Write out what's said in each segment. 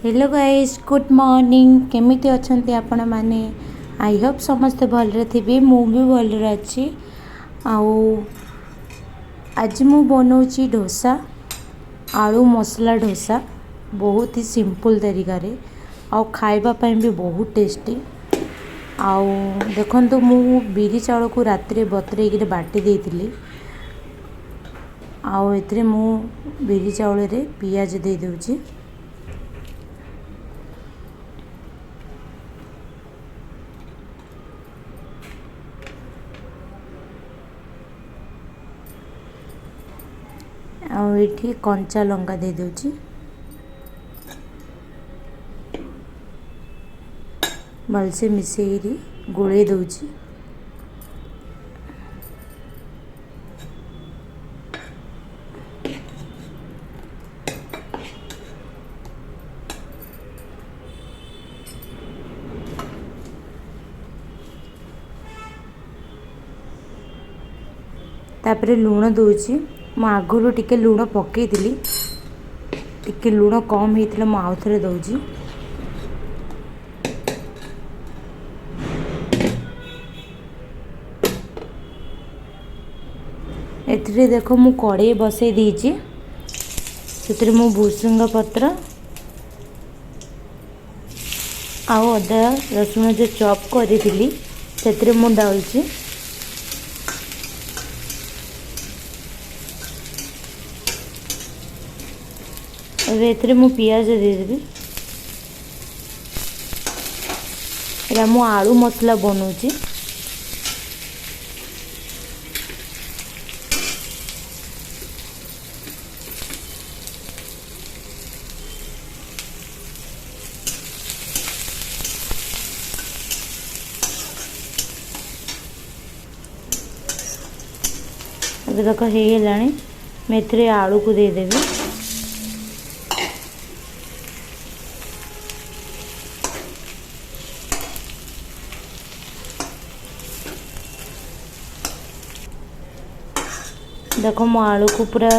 Hello guys good morning केमिति अछंती आपण माने आई होप समस्त भलरे थिबे मु भी भलरे अछि आउ आज मु बनौची डोसा आलू मसला डोसा बहुत ही सिंपल तरीका रे आउ खाइबा पई भी बहुत टेस्टी आउ देखंतु मु बिरी चाउल को रात्रि बतरे के बाटी देइतिली आउ एतरे मु बिरी चाउल रे पियाज दे देउची आठी कंचा लंका दे दूची भलसे मिसेरी गोले दूची तापरे लूण दूची मु आगुरी टिके लुण पकईली टिके लुण कम होता मु आउ थे दौची एथिरे देखो मु कड़े बसई देची से मु भूसुंग पत्र आउ अदा रसुण जो चॉप करी से मु डालची एथरे मु पियाज दे देबी एरा मु आलू मसला बनौची अब देखो हे गलानी मैं एथरे आलू को दे देबी देखो मो आलू को पूरा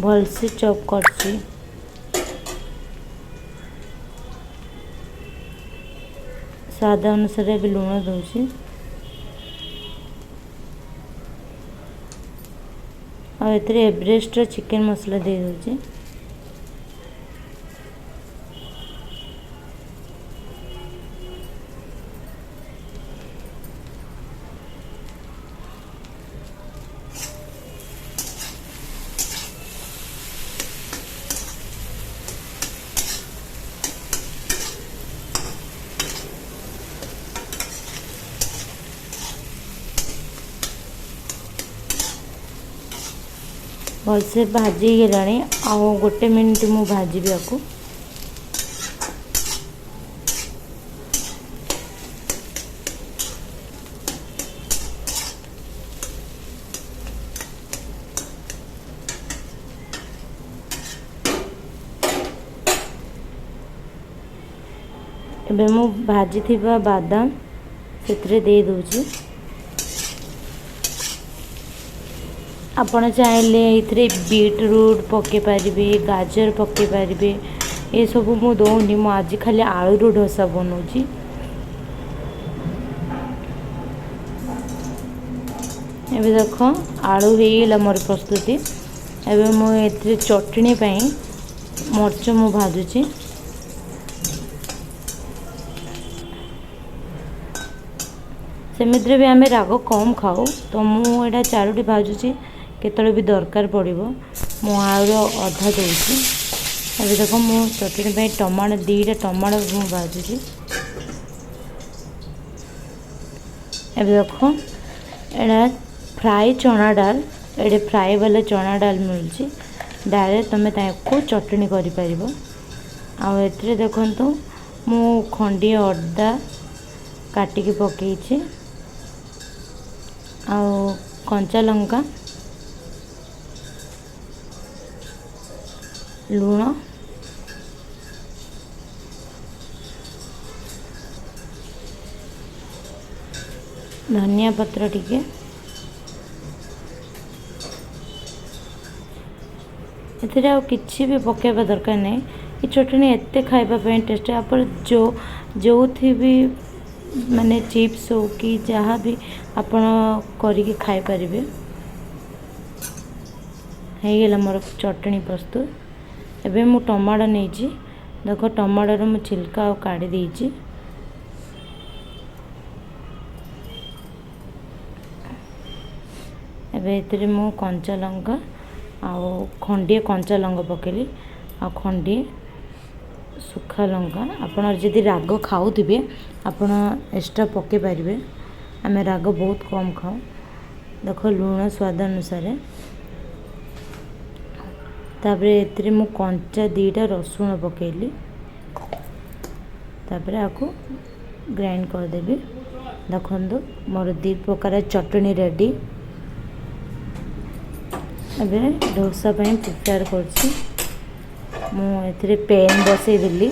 भल से चॉप करची स्वाद अनुसार भी लुण दूची और एथरे एवरेस्ट चिकन मसला दे दूची भलसे भाजी गलानी आउ गोटे मिनिट मु भाजी आपको एबे मु भाजी थिबा बादाम सेतरे दे दूची आपण चाहे इथरे बीटरूट पके पारिबे गाजर पके पारिबे ये सब मु दौनी मु आज खाली आलू डोसा बनौची एबे देखो आलू हेला मोर प्रस्तुति एबे मु एथरे चटनी पई मरच मु भाजुची सेमित्रे भी आमे राग कम खाऊ तो मु एटा चारोटी भाजुची केतले भी दरकार पड़िबो मु आउर अधा देउची अबे देखो मु चटनी पे टमाटो दीटा टमाटो मु भाजुची अबे देखो एड़ा फ्राई चना डाल एडे फ्राई वाला चना डाल मिलची डायरेक्ट तमे ताको चटनी करि परिबो आ एतरे देखंतु मु खंडी अदा काटी के पकेइची आ कंचा लंका लूण धनिया पत्र टिके एथिरे आ किछि भी पकेबा दरकार नहीं ये चटनी एते खाइबा ପାଇଁ टेस्ट आप जो थी भी माने चिप्स हो कि जहाँ भी आपण करिके खाई परिबे। हो गला मोर चटनी प्रस्तुत। एबे मु टमाटो नहीं देख टमाटर मु छिलका और काढ़ी देइछि। एबे इतरे मु कंचा लंका आउ खंडे कंचा लंका पकेली आ खंडे सुखा लंका। आपन जदि राग खाउथिबे आपन एक्स्ट्रा पके पारिबे। आमे राग बहुत कम खाऊ। देखो लूण स्वाद अनुसार। तापरे एतरे मु कंचा दीटा रसुण पकेली। तापरे आको ग्राइंड कर देबी। देखंदो मोर दी प्रकार चटनी रेडी। अबे डोसा ପାଇଁ प्रिपेयर करछि। मु एतरे पैन बसई देली।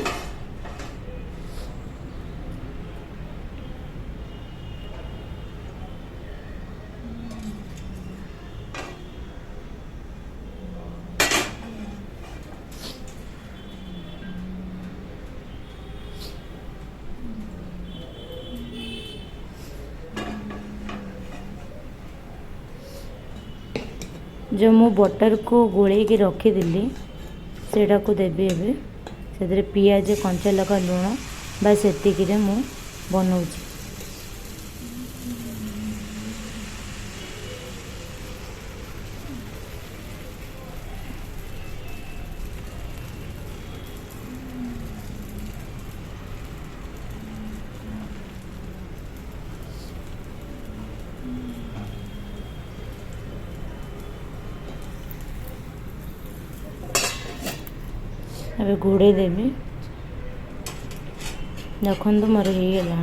जो मु बटर को गोले के रखी दिल्ली सेटा को देबी। एबे से पियाज कंचा लगा लुण बस एतिक मु बनाऊँगी। अबे घोड़े देवी। देखो तो मोर हो गला।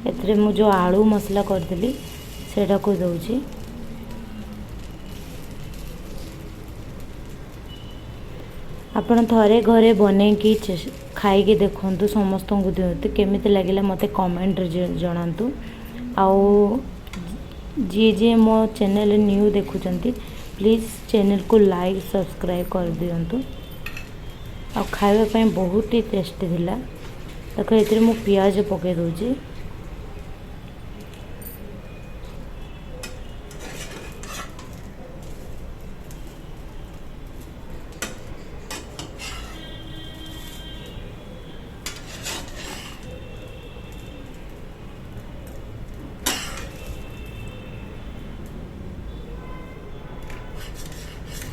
एतरे मु जो आलू मसला करदेली सेटा को दउची। आपण थरे घरे बने कि खाई के देखंतु समस्त को दियंतु केमिति लागिला मते कमेंट रे जणांतु। आउ जी मो चैनल न्यू देखुचंती प्लीज़ चैनल को लाइक सब्सक्राइब कर दियंतु। आ खाइबा ପାଇଁ बहुत ही टेस्टी थिला। देखो एतरे मु प्याज पके दोची।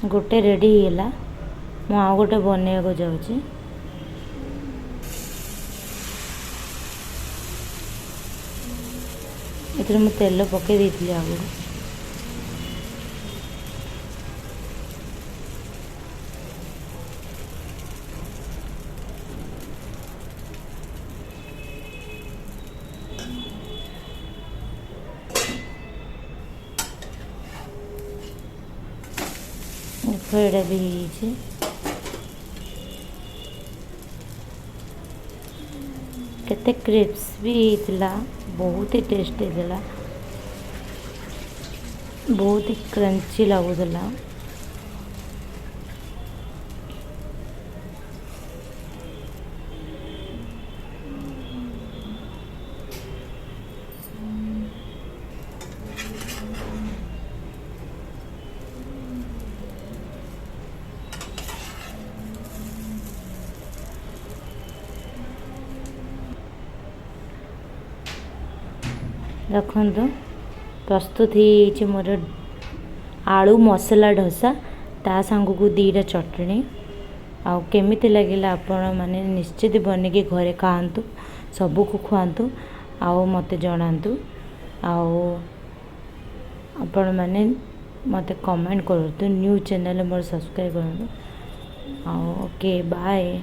गोटे रेडी हैला। मु आ गोटे बने को जाउची। एतरे मु तेल पके देइथिली आगु। फ्राइडे भी है। केते क्रिप्स भी होता। बहुत ही टेस्टी था। बहुत ही क्रंची लगुला। देखो प्रस्तुत ही मोर आलू मसला डोसा ता सांग को दीटा चटनी। आउ केमिति लगिला आपण माने निश्चित बने के घरे खाआंतु। सबू को खुआंतु आउ मते जणांतु। आउ आपण माने मते कमेंट करतु। न्यू चैनल मोर सब्सक्राइब करतु। आउ ओके बाय।